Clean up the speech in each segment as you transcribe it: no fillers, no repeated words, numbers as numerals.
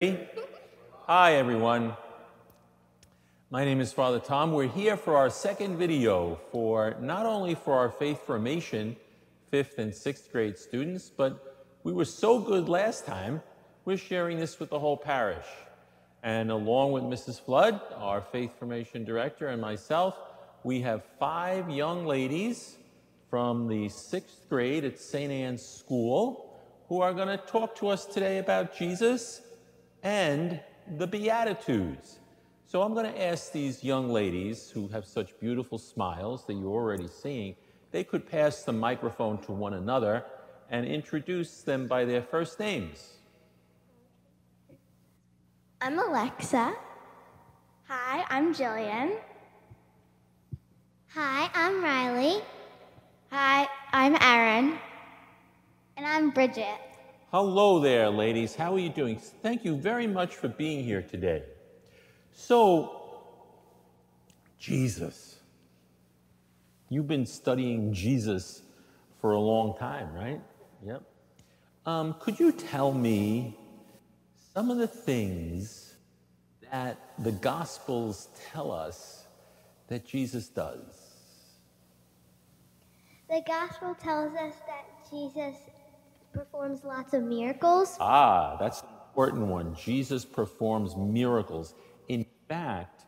Hi everyone, my name is Father Tom. We're here for our second video for not only for our faith formation 5th and 6th grade students, but we were so good last time, we're sharing this with the whole parish. And along with Mrs. Flood, our faith formation director, and myself, we have 5 young ladies from the 6th grade at St. Anne's School who are going to talk to us today about Jesus and the Beatitudes. So I'm going to ask these young ladies who have such beautiful smiles that you're already seeing, they could pass the microphone to one another and introduce them by their first names. I'm Alexa. Hi, I'm Jillian. Hi, I'm Riley. Hi, I'm Erin. And I'm Bridget. Hello there, ladies. How are you doing? Thank you very much for being here today. So, Jesus. You've been studying Jesus for a long time, right? Yep. Could you tell me some of the things that the Gospels tell us that Jesus does? The Gospel tells us that Jesus performs lots of miracles. Ah, that's an important one. Jesus performs miracles. In fact,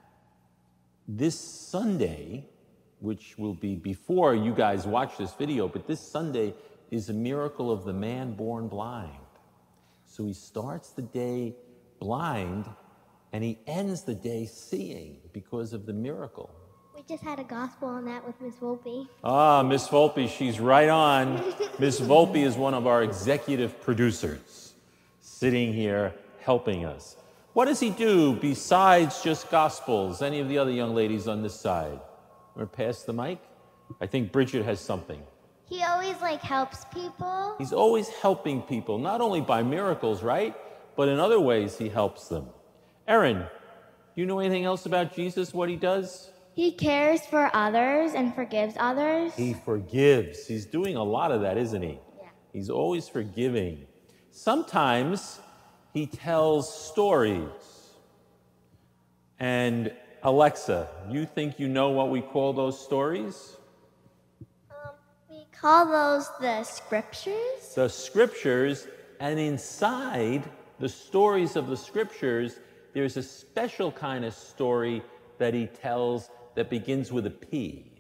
this Sunday, which will be before you guys watch this video, but this Sunday is a miracle of the man born blind. So he starts the day blind and he ends the day seeing because of the miracle. We just had a gospel on that with Miss Volpe. Ah, Miss Volpe, she's right on. Miss Volpe is one of our executive producers, sitting here helping us. What does he do besides just gospels? Any of the other young ladies on this side? Want to pass the mic? I think Bridget has something. He always helps people. He's always helping people, not only by miracles, right? But in other ways he helps them. Erin, do you know anything else about Jesus, what he does? He cares for others and forgives others. He forgives. He's doing a lot of that, isn't he? Yeah. He's always forgiving. Sometimes he tells stories. And Alexa, you think you know what we call those stories? We call those the scriptures. The scriptures, and inside the stories of the scriptures, there's a special kind of story that he tells that begins with a P.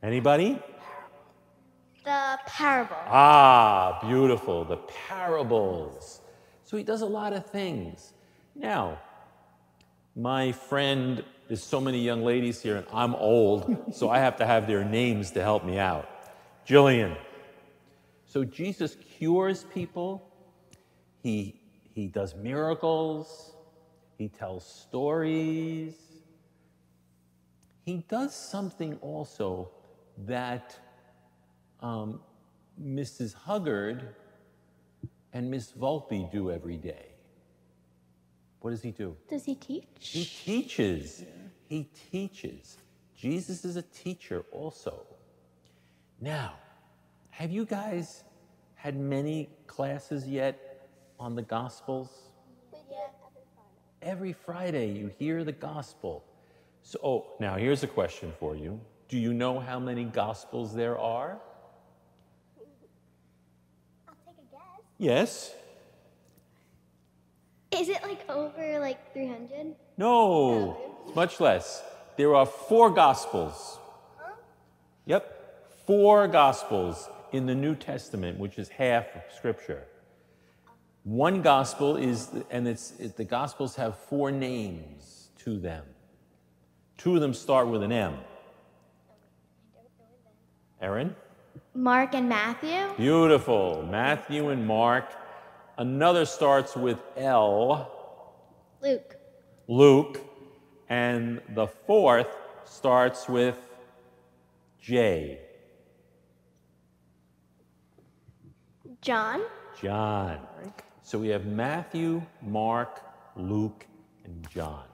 Anybody? The parable. Ah, beautiful, the parables. So he does a lot of things. Now, my friend, there's so many young ladies here, and I'm old, so I have to have their names to help me out. Jillian. So Jesus cures people. He does miracles. He tells stories. He does something also that Mrs. Huggard and Miss Volpe do every day. What does he do? Does he teach? He teaches. Yeah. He teaches. Jesus is a teacher also. Now, have you guys had many classes yet on the Gospels? Yeah, Every Friday you hear the Gospel. So, now here's a question for you. Do you know how many Gospels there are? I'll take a guess. Yes. Is it over 300? No, much less. There are 4 Gospels. Huh? Yep, 4 Gospels in the New Testament, which is half of Scripture. One Gospel is, and the Gospels have 4 names to them. 2 of them start with an M. Erin? Mark and Matthew. Beautiful. Matthew and Mark. Another starts with L. Luke. Luke. And the 4th starts with J. John. John. So we have Matthew, Mark, Luke, and John.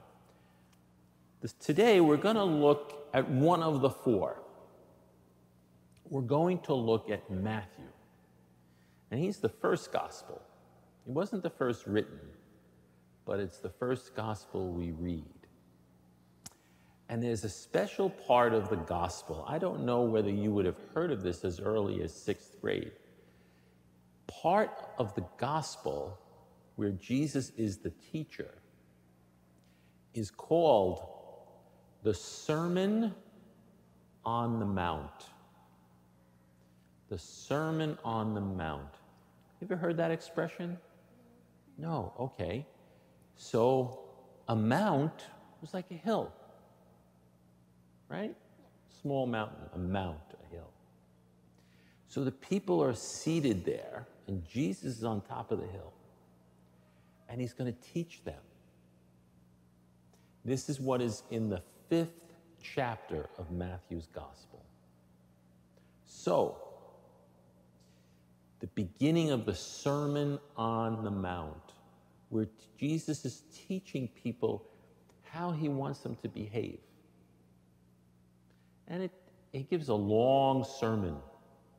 Today we're going to look at one of the 4. We're going to look at Matthew. And he's the first gospel. It wasn't the first written, but it's the first gospel we read. And there's a special part of the gospel. I don't know whether you would have heard of this as early as 6th grade. Part of the gospel where Jesus is the teacher is called the Sermon on the Mount. The Sermon on the Mount. You ever heard that expression? No, okay. So a mount was like a hill, right? Small mountain, a mount, a hill. So the people are seated there, and Jesus is on top of the hill, and he's going to teach them. This is what is in the 5th chapter of Matthew's Gospel. So, the beginning of the Sermon on the Mount, where Jesus is teaching people how he wants them to behave. And it gives a long sermon.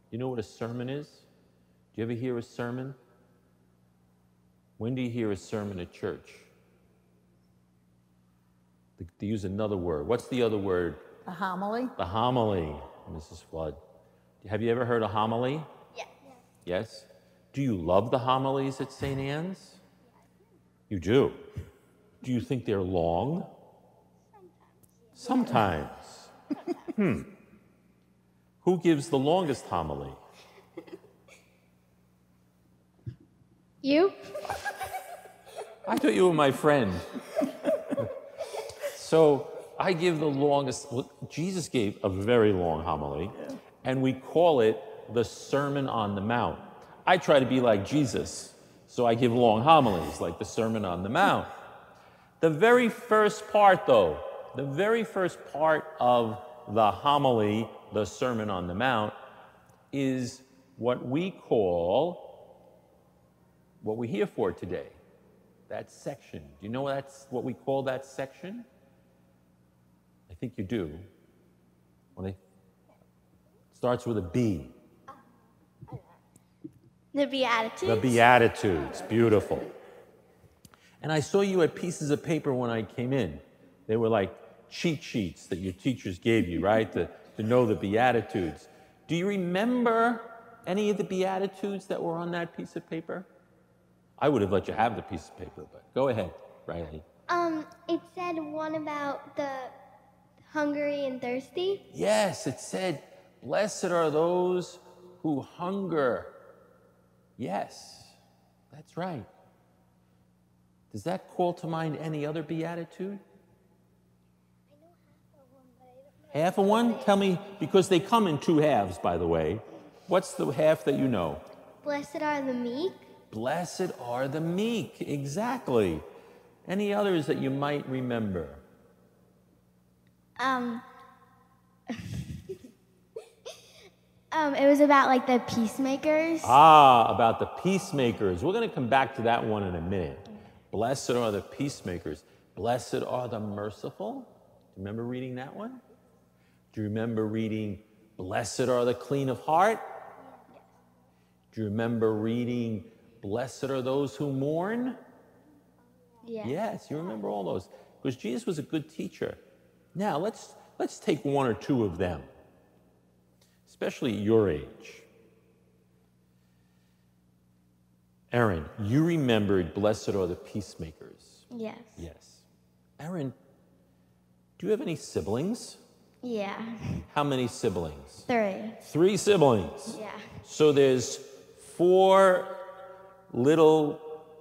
You know what a sermon is? Do you ever hear a sermon? When do you hear a sermon at church? To use another word. What's the other word? A homily. The homily, Mrs. Flood. Have you ever heard a homily? Yes. Yes? Do you love the homilies at St. Anne's? You do. Do you think they're long? Sometimes. Who gives the longest homily? You? I thought you were my friend. So I give the longest. Well, Jesus gave a very long homily, and we call it the Sermon on the Mount. I try to be like Jesus, so I give long homilies, like the Sermon on the Mount. The very first part, though, the very first part of the homily, the Sermon on the Mount, is what we call, what we're here for today, that section. Do you know that's what we call that section? I think you do. It starts with a B. The Beatitudes? The Beatitudes. Beautiful. And I saw you had pieces of paper when I came in. They were like cheat sheets that your teachers gave you, right? To know the Beatitudes. Do you remember any of the Beatitudes that were on that piece of paper? I would have let you have the piece of paper, but go ahead, Riley. It said one about the hungry and thirsty. Yes, it said, blessed are those who hunger. Yes, that's right. Does that call to mind any other beatitude? I know half of them, but I don't know. Half of one? Tell me, because they come in two halves, by the way. What's the half that you know? Blessed are the meek. Blessed are the meek, exactly. Any others that you might remember? It was about like the peacemakers. About the peacemakers. We're going to come back to that one in a minute. Blessed are the peacemakers. Blessed are the merciful. Do you remember reading that one? Do you remember reading blessed are the clean of heart? Do you remember reading blessed are those who mourn? Yeah. Yes, you remember all those. Because Jesus was a good teacher. Now, let's take one or two of them, especially your age. Aaron, you remembered blessed are the peacemakers. Yes. Yes. Aaron, do you have any siblings? Yeah. How many siblings? 3. 3 siblings. Yeah. So there's 4 little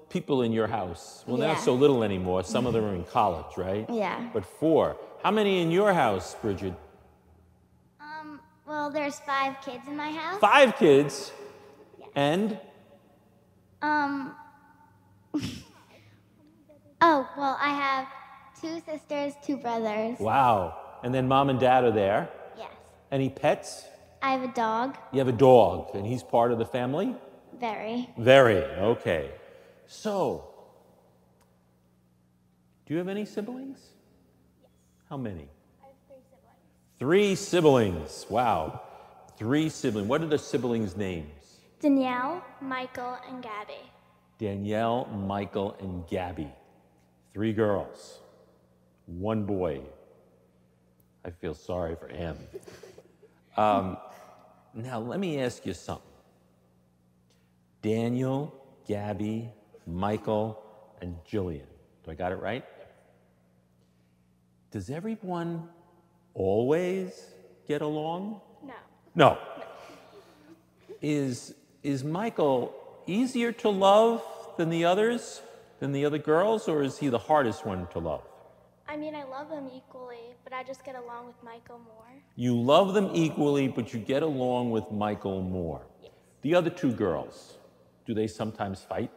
people in your house. Well, they're not Yeah. so little anymore. Some of them are in college, right? Yeah. But 4. How many in your house, Bridget? Well, there's 5 kids in my house. 5 kids. And? Oh, well, I have 2 sisters, 2 brothers. Wow. And then mom and dad are there. Yes. Any pets? I have a dog. You have a dog, and he's part of the family? Very. Very. Okay. So, do you have any siblings? Yes. How many? I have 3 siblings. 3 siblings. Wow. 3 siblings. What are the siblings' names? Danielle, Michael, and Gabby. Danielle, Michael, and Gabby. 3 girls, 1 boy. I feel sorry for him. Now, let me ask you something. Daniel, Gabby, Michael, and Jillian. Do I got it right? Does everyone always get along? No. No. Is Michael easier to love than the others, than the other girls, or is he the hardest one to love? I mean, I love them equally, but I just get along with Michael more. You love them equally, but you get along with Michael more. Yes. The other 2 girls, do they sometimes fight?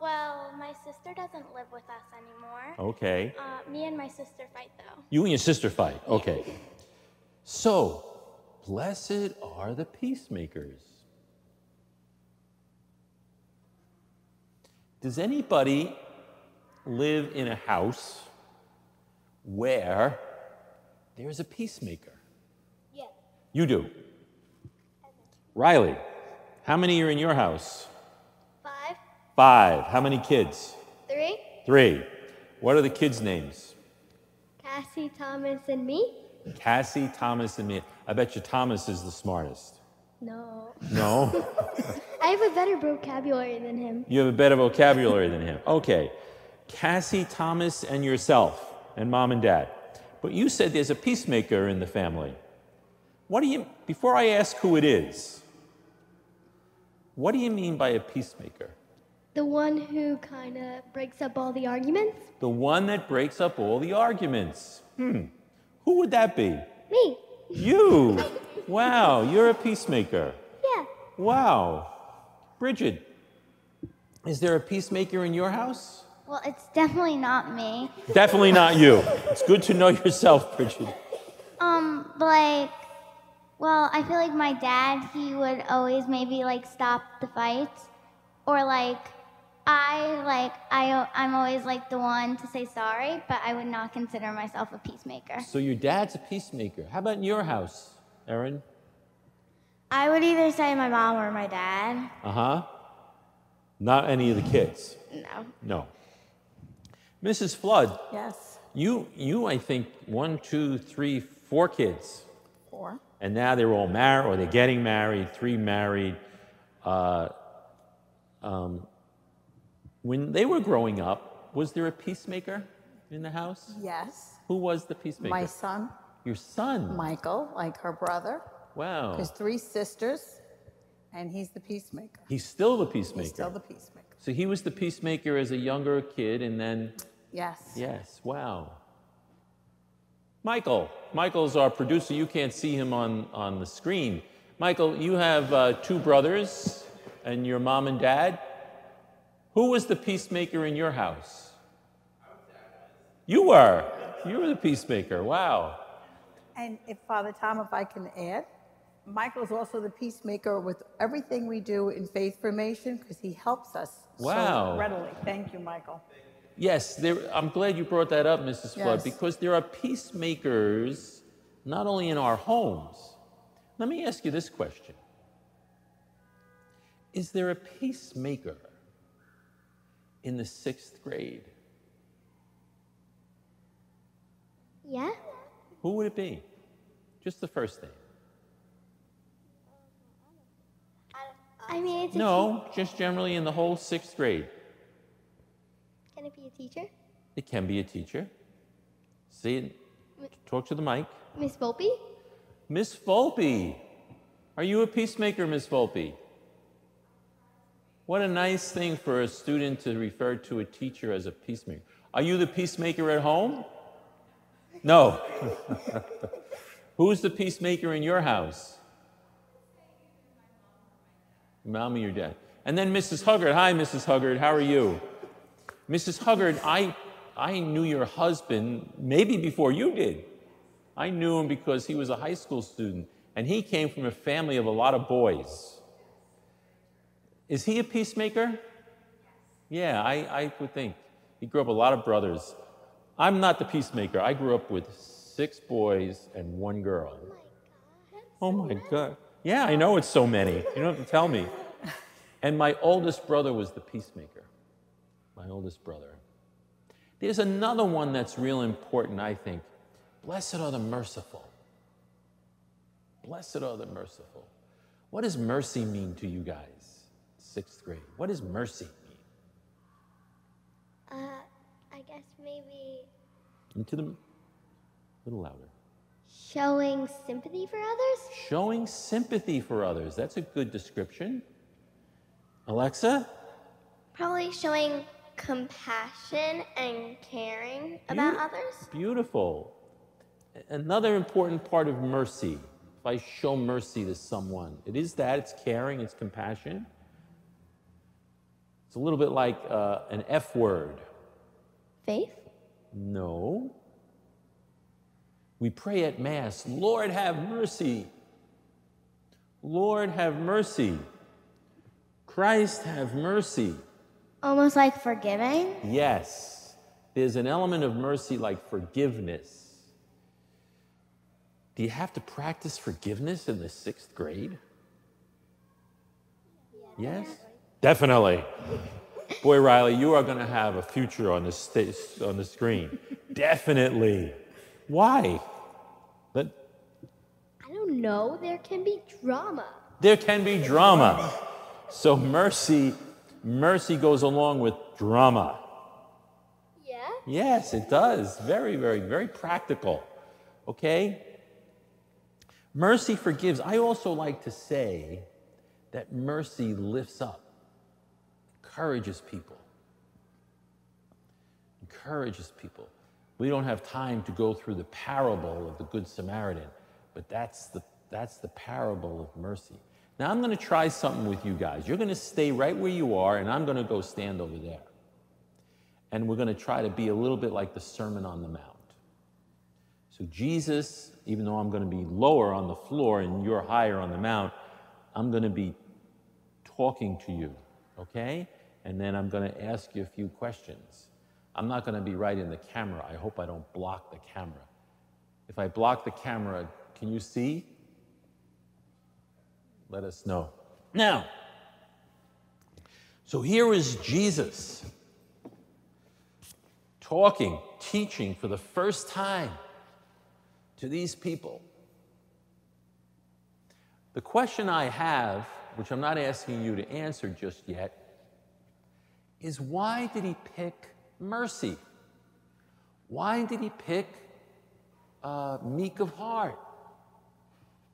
Well, my sister doesn't live with us anymore. Okay. Me and my sister fight, though. You and your sister fight. Okay. So, blessed are the peacemakers. Does anybody live in a house where there's a peacemaker? Yeah. You do. Riley, how many are in your house? 5, 5. How many kids? 3, 3. What are the kids' names? Cassie, Thomas, and me. Cassie, Thomas, and me. I bet you Thomas is the smartest. No. No? I have a better vocabulary than him. You have a better vocabulary than him. Okay. Cassie, Thomas, and yourself, and mom and dad. But you said there's a peacemaker in the family. Before I ask who it is, what do you mean by a peacemaker? The one who kind of breaks up all the arguments. The one that breaks up all the arguments. Who would that be? Me. You. Wow, you're a peacemaker. Yeah. Wow. Bridget, is there a peacemaker in your house? Well, it's definitely not me. Definitely not you. It's good to know yourself, Bridget. Well, I feel like my dad, he would always maybe stop the fights, or I'm always the one to say sorry, but I would not consider myself a peacemaker. So your dad's a peacemaker. How about in your house, Erin? I would either say my mom or my dad. Uh-huh. Not any of the kids? No. No. Mrs. Flood, Yes. you I think 1, 2, 3, 4 kids. 4. And now they're all married, or they're getting married, 3 married. When they were growing up, was there a peacemaker in the house? Yes. Who was the peacemaker? My son, Your son? Michael, like her brother. Wow. There's 3 sisters, and he's the peacemaker. He's still the peacemaker. He's still the peacemaker. So he was the peacemaker as a younger kid, and then, Yes. yes, wow. Michael's our producer. You can't see him on the screen. Michael, you have 2 brothers and your mom and dad. Who was the peacemaker in your house? You were. You were the peacemaker. Wow. And if Father Tom, if I can add, Michael's also the peacemaker with everything we do in faith formation because he helps us Wow. so readily. Thank you, Michael. Yes, I'm glad you brought that up, Mrs. Flood, Yes. because there are peacemakers not only in our homes. Let me ask you this question. Is there a peacemaker in the 6th grade? Yeah. Who would it be? Just the first name. I mean, it's a No, just generally in the whole 6th grade. Can it be a teacher? It can be a teacher. See it. Talk to the mic. Miss Volpe? Miss Volpe. Are you a peacemaker, Miss Volpe? What a nice thing for a student to refer to a teacher as a peacemaker. Are you the peacemaker at home? No. Who's the peacemaker in your house? Mom or your dad? And then Mrs. Huggard. Hi, Mrs. Huggard. How are you? Mrs. Huggard, I knew your husband maybe before you did. I knew him because he was a high school student, and he came from a family of a lot of boys. Is he a peacemaker? Yeah, I would think. He grew up with a lot of brothers. I'm not the peacemaker. I grew up with 6 boys and 1 girl. Oh my God. Oh my God. Yeah, I know it's so many. You don't have to tell me. And my oldest brother was the peacemaker. My oldest brother. There's another one that's real important, I think. Blessed are the merciful. Blessed are the merciful. What does mercy mean to you guys? 6th grade. What does mercy mean? I guess maybe Into the... A little louder. showing sympathy for others. Showing sympathy for others. That's a good description. Alexa? Probably showing compassion and caring about others. Beautiful. Another important part of mercy. If I show mercy to someone, it is that. It's caring. It's compassion. It's a little bit like an F word. Faith. No. We pray at Mass, Lord, have mercy. Lord, have mercy. Christ, have mercy. Almost like forgiving? Yes. There's an element of mercy like forgiveness. Do you have to practice forgiveness in the 6th grade? Yes? Definitely. Boy, Riley, you are going to have a future on the screen. Definitely. Why? I don't know. There can be drama. There can be drama. So mercy goes along with drama. Yeah? Yes, it does. Very, very, very practical. Okay? Mercy forgives. I also like to say that mercy lifts up, encourages people. Encourages people. We don't have time to go through the parable of the Good Samaritan, but that's the parable of mercy. Now I'm going to try something with you guys. You're going to stay right where you are, and I'm going to go stand over there. And we're going to try to be a little bit like the Sermon on the Mount. So Jesus, even though I'm going to be lower on the floor and you're higher on the mount, I'm going to be talking to you, okay? And then I'm going to ask you a few questions. I'm not going to be right in the camera. I hope I don't block the camera. If I block the camera, can you see? Let us know. Now, so here is Jesus talking, teaching for the first time to these people. The question I have, which I'm not asking you to answer just yet, is why did he pick mercy? Why did he pick meek of heart?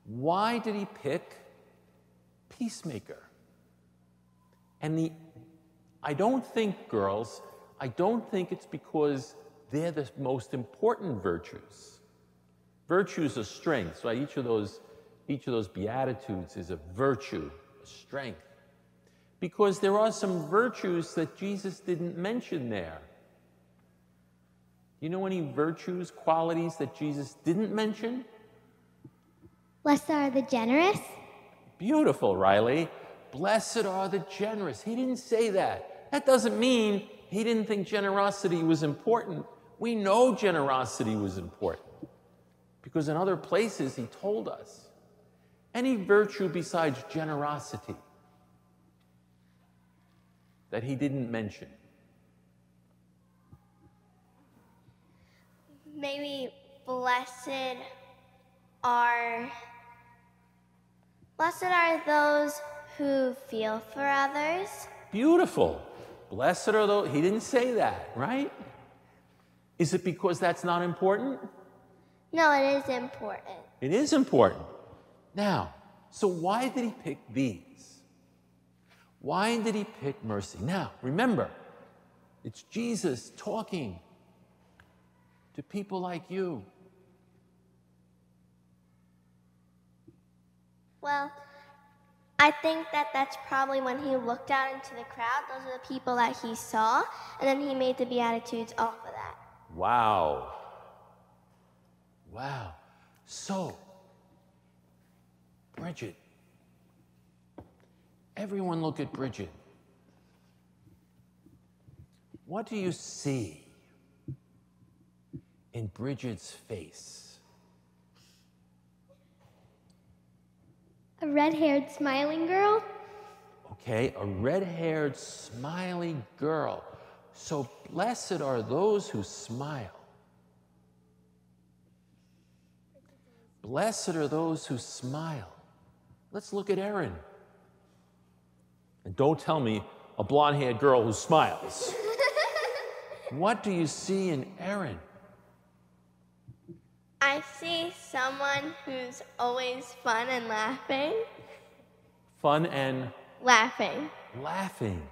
Why did he pick peacemaker? And I don't think, girls, I don't think it's because they're the most important virtues. Virtues are strengths, right? Each of those Beatitudes is a virtue, a strength. Because there are some virtues that Jesus didn't mention there. Do you know any virtues, qualities that Jesus didn't mention? Blessed are the generous. Beautiful, Riley. Blessed are the generous. He didn't say that. That doesn't mean he didn't think generosity was important. We know generosity was important because in other places he told us. Any virtue besides generosity that he didn't mention? Maybe blessed are those who feel for others. Beautiful. Blessed are those. He didn't say that, right? Is it because that's not important? No, it is important. It is important. Now, so why did he pick these? Why did he pick mercy? Now, remember, it's Jesus talking to people like you. Well, I think that's probably when he looked out into the crowd. Those are the people that he saw, and then he made the Beatitudes off of that. Wow. Wow. So, Bridget. Everyone look at Bridget. What do you see in Bridget's face? A red-haired smiling girl. Okay, a red-haired smiling girl. So blessed are those who smile. Blessed are those who smile. Let's look at Erin. And don't tell me a blonde-haired girl who smiles. What do you see in Erin? I see someone who's always fun and laughing. Fun and Laughing. laughing.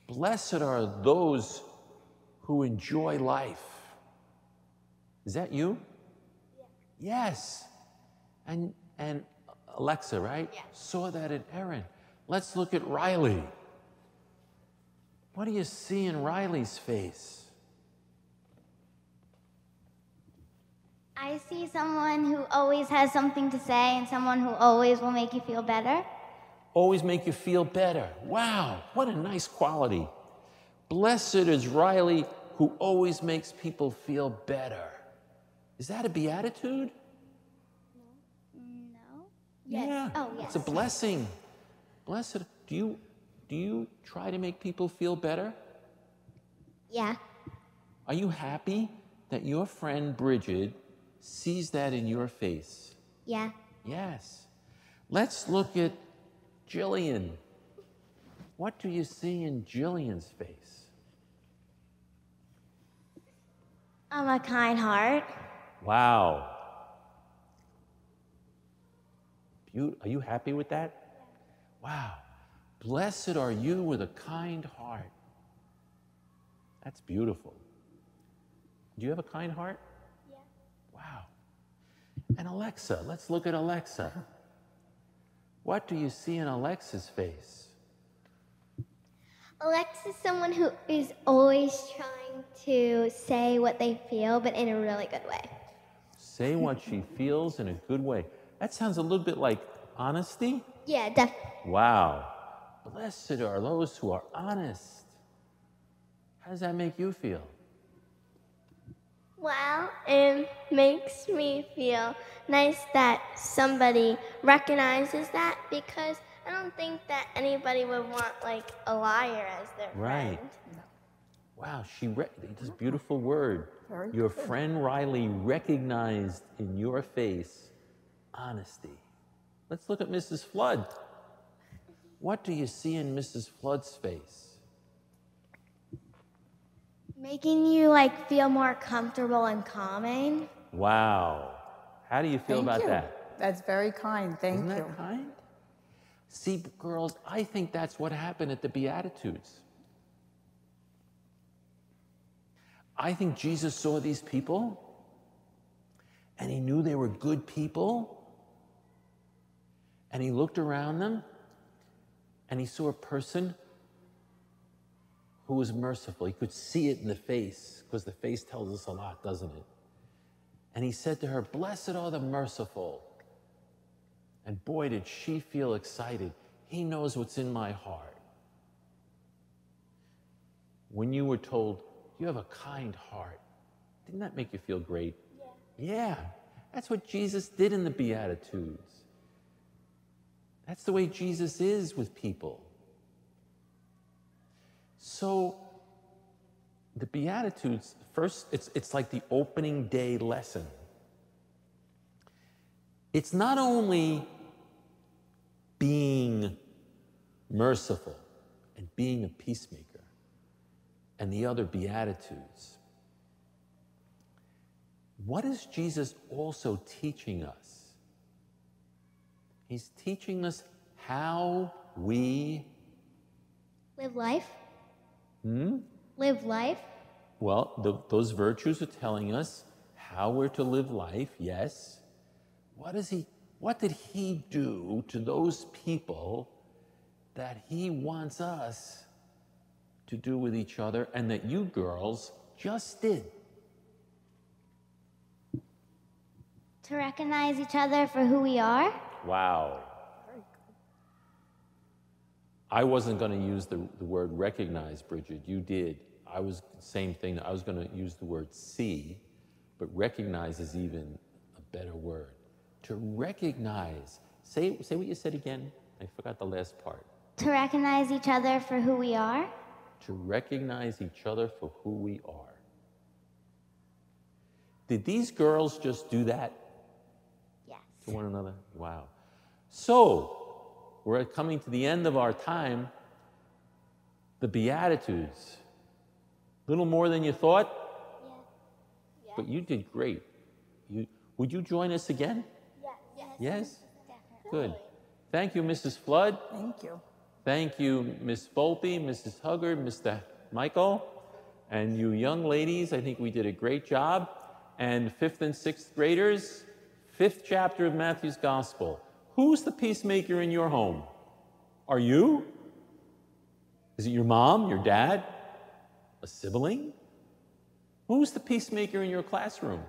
Blessed are those who enjoy life. Is that you? Yeah. Yes. And Alexa, right? Yeah. Saw that in Erin. Let's look at Riley. What do you see in Riley's face? I see someone who always has something to say and someone who always will make you feel better. Always make you feel better. Wow, what a nice quality. Blessed is Riley who always makes people feel better. Is that a beatitude? No? Yes. Yeah. Oh, yes. It's a blessing. Blessed. Do you try to make people feel better? Yeah. Are you happy that your friend Bridget sees that in your face? Yeah. Yes. Let's look at Jillian. What do you see in Jillian's face? A kind heart. Wow. Are you happy with that? Wow. Blessed are you with a kind heart. That's beautiful. Do you have a kind heart? Yeah. Wow. And Alexa, let's look at Alexa. What do you see in Alexa's face? Alexa's someone who is always trying to say what they feel, but in a really good way. Say what she feels in a good way. That sounds a little bit like honesty. Yeah, definitely. Wow. Blessed are those who are honest. How does that make you feel? Well, it makes me feel nice that somebody recognizes that, because I don't think that anybody would want like a liar as their Right. friend. Wow, this beautiful word. Very Your good. friend Riley recognized in your face honesty. Let's look at Mrs. Flood. What do you see in Mrs. Flood's face? Making you feel more comfortable and calming. Wow. How do you feel about that? That's very kind. Thank Isn't you. that kind? See, girls, I think that's what happened at the Beatitudes. I think Jesus saw these people, and he knew they were good people, and he looked around them, and he saw a person who was merciful. He could see it in the face, because the face tells us a lot, doesn't it? And he said to her, "Blessed are the merciful." And boy, did she feel excited. He knows what's in my heart. When you were told, you have a kind heart, didn't that make you feel great? Yeah. That's what Jesus did in the Beatitudes. That's the way Jesus is with people. So, the Beatitudes, first, it's like the opening day lesson. It's not only being merciful and being a peacemaker and the other Beatitudes. What is Jesus also teaching us? He's teaching us how we Live life. Hmm? Live life. Well, those virtues are telling us how we're to live life, yes. What did he do to those people that he wants us to do with each other and that you girls just did? To recognize each other for who we are. Wow. I wasn't going to use the word recognize, Bridget. You did. I was same thing. I was going to use the word see, but recognize is even a better word. To recognize, Say what you said again. I forgot the last part. To recognize each other for who we are. To recognize each other for who we are. Did these girls just do that? Yes. To one another? Wow. So, we're coming to the end of our time. The Beatitudes. Little more than you thought? Yeah. But you did great. Would you join us again? Yes? Good. Thank you, Mrs. Flood. Thank you. Thank you, Miss Volpe, Mrs. Huggard, Mr. Michael, and you young ladies. I think we did a great job. And 5th and 6th graders, 5th chapter of Matthew's Gospel. Who's the peacemaker in your home? Are you? Is it your mom, your dad, a sibling? Who's the peacemaker in your classroom?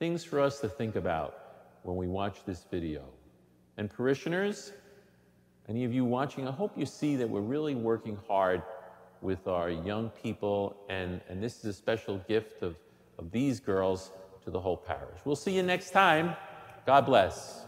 Things for us to think about when we watch this video. And parishioners, any of you watching, I hope you see that we're really working hard with our young people, and this is a special gift of these girls to the whole parish. We'll see you next time. God bless.